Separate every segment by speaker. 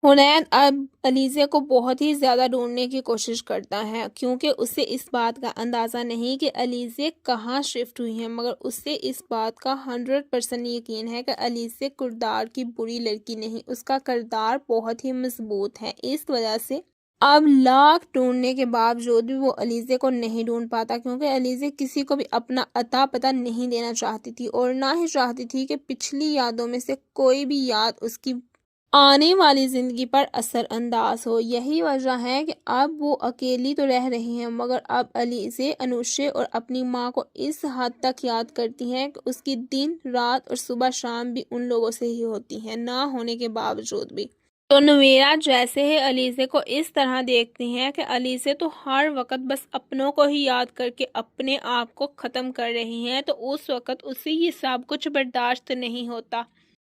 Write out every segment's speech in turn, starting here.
Speaker 1: حنین اب علیزے کو بہت ہی زیادہ ڈھونڈنے کی کوشش کرتا ہے کیونکہ اسے اس بات کا اندازہ نہیں کہ علیزے کہاں شفٹ ہوئی ہیں، مگر اسے اس بات کا 100% یقین ہے کہ علیزے کردار کی بری لڑکی نہیں، اس کا کردار بہت ہی مضبوط ہے۔ اس وجہ سے اب لاکھ ڈھونڈنے کے باوجود بھی وہ علیزے کو نہیں ڈھونڈ پاتا کیونکہ علیزے کسی کو بھی اپنا اتا پتہ نہیں دینا چاہتی تھی اور نہ ہی چاہتی تھی کہ پچھلی یادوں میں سے کوئی بھی یاد اس کی آنے والی زندگی پر اثر انداز ہو۔ یہی وجہ ہے کہ اب وہ اکیلی تو رہ رہی ہیں مگر اب علیزے انوشے اور اپنی ماں کو اس حد تک یاد کرتی ہیں کہ اس کی دن رات اور صبح شام بھی ان لوگوں سے ہی ہوتی ہیں، نہ ہونے کے باوجود بھی۔ تو نویرا جیسے ہی علیزے کو اس طرح دیکھتی ہیں کہ علیزے تو ہر وقت بس اپنوں کو ہی یاد کر کے اپنے آپ کو ختم کر رہی ہیں، تو اس وقت اسے یہ سب کچھ برداشت نہیں ہوتا۔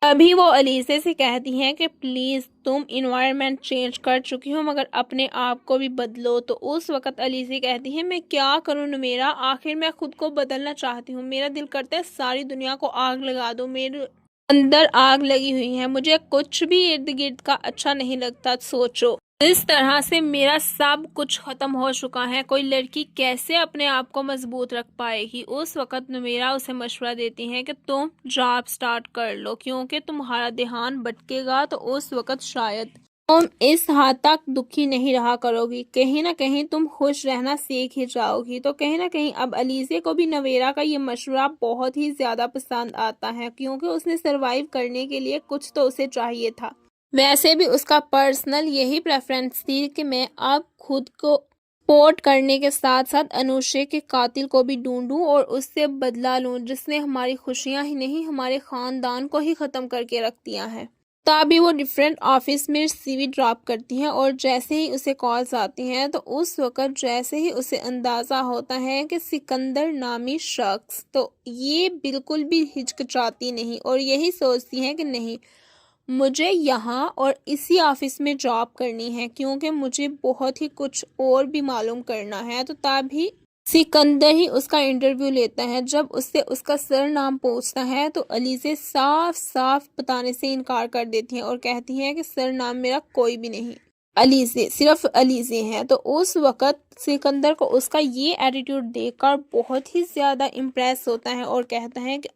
Speaker 1: ابھی وہ علیزے سے کہتی ہیں کہ پلیز تم انوائرمنٹ چینج کر چکی ہو مگر اپنے آپ کو بھی بدلو، تو اس وقت علیزے کہتی ہیں میں کیا کروں نمیرا، آخر میں خود کو بدلنا چاہتی ہوں، میرا دل کرتا ہے ساری دنیا کو آگ لگا دو، میرے اندر آگ لگی ہوئی ہے، مجھے کچھ بھی ارد گرد کا اچھا نہیں لگتا، سوچو اس طرح سے میرا سب کچھ ختم ہو چکا ہے، کوئی لڑکی کیسے اپنے آپ کو مضبوط رکھ پائے گی۔ اس وقت نمیرا اسے مشورہ دیتی ہیں کہ تم جاب سٹارٹ کر لو کیونکہ تمہارا دھیان بھٹکے گا تو اس وقت شاید تم اس حد تک دکھی نہیں رہا کرو گی، کہیں نہ کہیں تم خوش رہنا سیکھ ہی جاؤ گی۔ تو کہیں نہ کہیں اب علیزے کو بھی نویرا کا یہ مشورہ بہت ہی زیادہ پسند آتا ہے کیونکہ اس نے سروائیو کرنے کے لیے کچھ تو اسے چاہیے تھا۔ ویسے بھی اس کا پرسنل یہی پریفرنس تھی کہ میں اب خود کو سپورٹ کرنے کے ساتھ ساتھ انوشے کے قاتل کو بھی ڈھونڈوں اور اس سے بدلہ لوں جس نے ہماری خوشیاں ہی نہیں ہمارے خاندان کو ہی ختم کر کے رکھ دیا ہے۔ تبھی وہ ڈیفرنٹ آفس میں سی وی ڈراپ کرتی ہیں اور جیسے ہی اسے کالز آتی ہیں تو اس وقت جیسے ہی اسے اندازہ ہوتا ہے کہ سکندر نامی شخص، تو یہ بالکل بھی ہچکچاتی نہیں اور یہی سوچتی ہے کہ نہیں، مجھے یہاں اور اسی آفس میں جاب کرنی ہے کیونکہ مجھے بہت ہی کچھ اور بھی معلوم کرنا ہے۔ تو تبھی سکندر ہی اس کا انٹرویو لیتا ہے، جب اس سے اس کا سر نام پوچھتا ہے تو علیزے صاف صاف بتانے سے انکار کر دیتی ہیں اور کہتی ہیں کہ سر نام میرا کوئی بھی نہیں، علیزے صرف علیزے ہیں۔ تو اس وقت سکندر کو اس کا یہ ایٹیٹیوڈ دیکھ کر بہت ہی زیادہ امپریس ہوتا ہے اور کہتا ہے کہ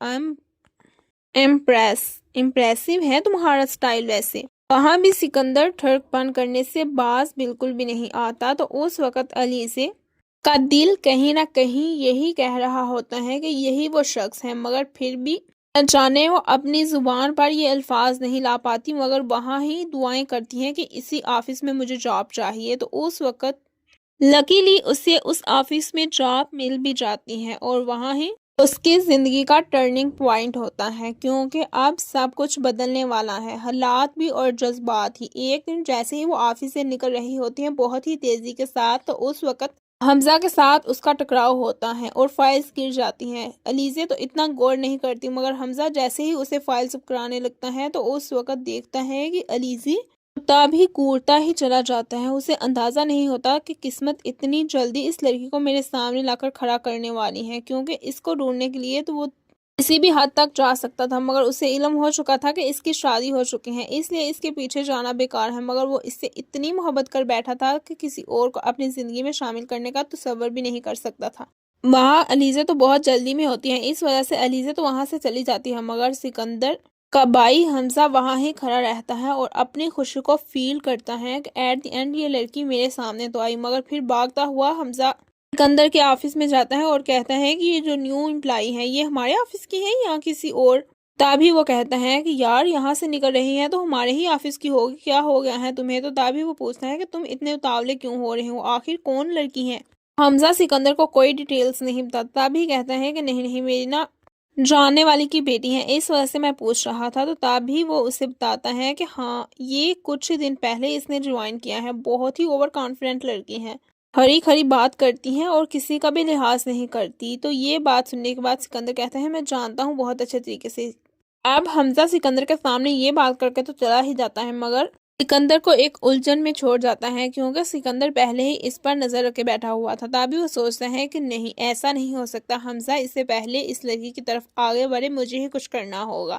Speaker 1: امپریسو ہے تمہارا سٹائل۔ ویسے وہاں بھی سکندر ٹھڑک پن کرنے سے باز بالکل بھی نہیں آتا، تو اس وقت علیزے کا دل کہیں نہ کہیں یہی کہہ رہا ہوتا ہے کہ یہی وہ شخص ہے، مگر پھر بھی نہ جانے وہ اپنی زبان پر یہ الفاظ نہیں لا پاتی مگر وہاں ہی دعائیں کرتی ہیں کہ اسی آفس میں مجھے جاب چاہیے۔ تو اس وقت لکیلی اسے اس آفس میں جاب مل بھی جاتی ہے اور وہاں ہی اس کی زندگی کا ٹرننگ پوائنٹ ہوتا ہے کیونکہ اب سب کچھ بدلنے والا ہے، حالات بھی اور جذبات ہی۔ ایک دن جیسے ہی وہ آفس سے نکل رہی ہوتی ہیں بہت ہی تیزی کے ساتھ، تو اس وقت حمزہ کے ساتھ اس کا ٹکراؤ ہوتا ہے اور فائلز گر جاتی ہیں۔ علیزے تو اتنا غور نہیں کرتی مگر حمزہ جیسے ہی اسے فائلز کرانے لگتا ہے تو اس وقت دیکھتا ہے کہ علیزے تب ہی کورتا ہی چلا جاتا ہے۔ اسے اندازہ نہیں ہوتا کہ قسمت اتنی جلدی اس لڑکی کو میرے سامنے لا کر کھڑا کرنے والی ہے کیونکہ اس کو ڈھونڈنے کے لیے تو وہ کسی بھی حد تک جا سکتا تھا مگر اسے علم ہو چکا تھا کہ اس کی شادی ہو چکی ہے، اس لیے اس کے پیچھے جانا بیکار ہے، مگر وہ اس سے اتنی محبت کر بیٹھا تھا کہ کسی اور کو اپنی زندگی میں شامل کرنے کا تصور بھی نہیں کر سکتا تھا۔ وہاں علیزے تو بہت جلدی میں ہوتی ہیں، اس وجہ سے علیزے تو وہاں سے چلی جاتی ہے مگر سکندر کا بھائی حمزہ وہاں ہی کھڑا رہتا ہے اور اپنی خوشی کو فیل کرتا ہے کہ ایٹ دی اینڈ یہ لڑکی میرے سامنے تو آئی، مگر پھر بھاگتا ہوا حمزہ سکندر کے آفس میں جاتا ہے اور کہتا ہے کہ یہ جو نیو امپلائی ہے یہ ہمارے آفس کی ہے یا کسی اور۔ تبھی وہ کہتا ہے کہ یار یہاں سے نکل رہی ہے تو ہمارے ہی آفس کی ہوگی، کیا ہو گیا ہے تمہیں؟ تو تبھی وہ پوچھتا ہے کہ تم اتنے اتاولے کیوں ہو رہے ہو، آخر کون لڑکی ہے؟ حمزہ سکندر کو کوئی ڈیٹیلز نہیں بتاتا، تبھی کہتا ہے کہ نہیں میری نا جاننے والی کی بیٹی ہے، اس وجہ سے میں پوچھ رہا تھا۔ تو تبھی وہ اسے بتاتا ہے کہ ہاں یہ کچھ دن پہلے اس نے جوائن کیا ہے، بہت ہی اوور کانفیڈنٹ لڑکی ہے، کھری کھری بات کرتی ہیں اور کسی کا بھی لحاظ نہیں کرتی۔ تو یہ بات سننے کے بعد سکندر کہتا ہے میں جانتا ہوں بہت اچھے طریقے سے۔ اب حمزہ سکندر کے سامنے یہ بات کر کے تو چلا ہی جاتا ہے مگر سکندر کو ایک الجھن میں چھوڑ جاتا ہے کیونکہ سکندر پہلے ہی اس پر نظر رکھے بیٹھا ہوا تھا۔ تبھی وہ سوچتا ہے کہ نہیں ایسا نہیں ہو سکتا، حمزہ اس سے پہلے اس لڑکی کی طرف آگے بڑھے، مجھے ہی کچھ کرنا ہوگا۔